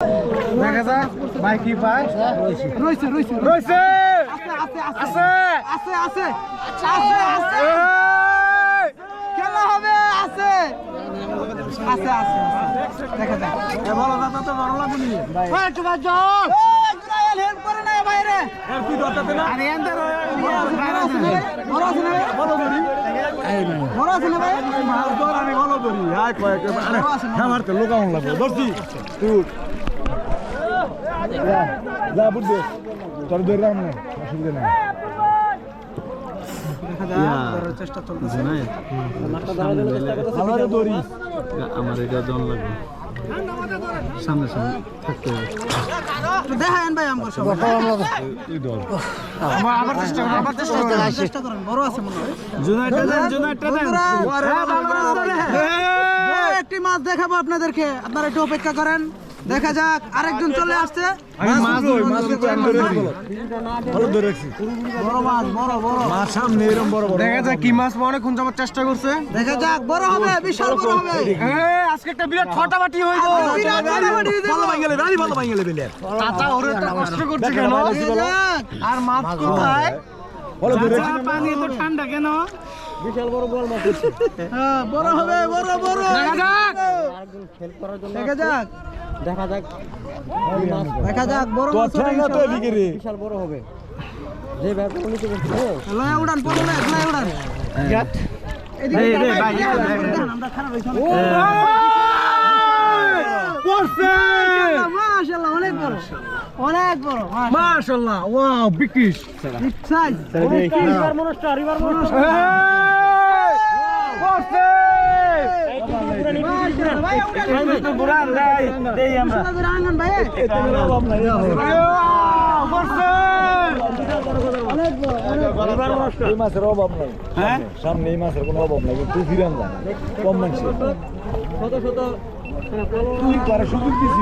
দেখা যাক ভাই কি পায়। রয়েছে রয়েছে রয়েছে আছে আছে আছে আছে খেলা হবে আছে আছে আছে দেখা যাক বলো দাদা তো বড় লাগুনি ভাই একটু ভাই জল হেল্প করে না বাইরে এর কি দরকার না আরে এন্দার বড় আছে না বড় ধরি এই না বড় আছে না ভাই মাছ ধর আমি বড় ধরি আয় কয়েক আরে আমার তো লোকাউন লাগবে ধরছি তুই যা বুঝবে তোর ধরে রাখ না অসুবিধা নাই চেষ্টা চলতেছে না আমার এটা জন লাগবে সামনে সামনে থাকতে হবে দেখেন ভাই আমগো সব আবার চেষ্টা করেন বড় আছে মনে হয় জুনাইটা দেন একটি মাছ দেখাবো আপনাদেরকে আপনারা একটু অপেক্ষা করেন দেখা যাক আরেকজন চলে আসছে দেখা যাক কি মাছ অনেকক্ষণ যাবার চেষ্টা করছে দেখা যাক বড় হবে বিশাল বড় হবে আজকে একটা বিরাট ফাটাফাটি হয়ে কষ্ট করছে কেন আর মাছ কোথায় পানি এত ঠান্ডা কেন বিশাল বড় বল মাছ হ্যাঁ বড় হবে বড় বড় দেখা যাক দেখা যাক দেখা যাক দেখা যাক বড় মাছ বিশাল বড় হবে যে ব্যাপার নিতে বলছো লয়া উড়ান পড়লে লয়া উড়ান এই ভাই আমরা খারাপ হইছো পড়ছে মাশাআল্লাহ অনেক বড় মাশাআল্লাহ wow big fish big size river monster পড়ছে সামনে এই মাছের কোনো অভাব নাই তুই ফিরান যা কম মানুষ তুই করে সুযোগ দিচ্ছি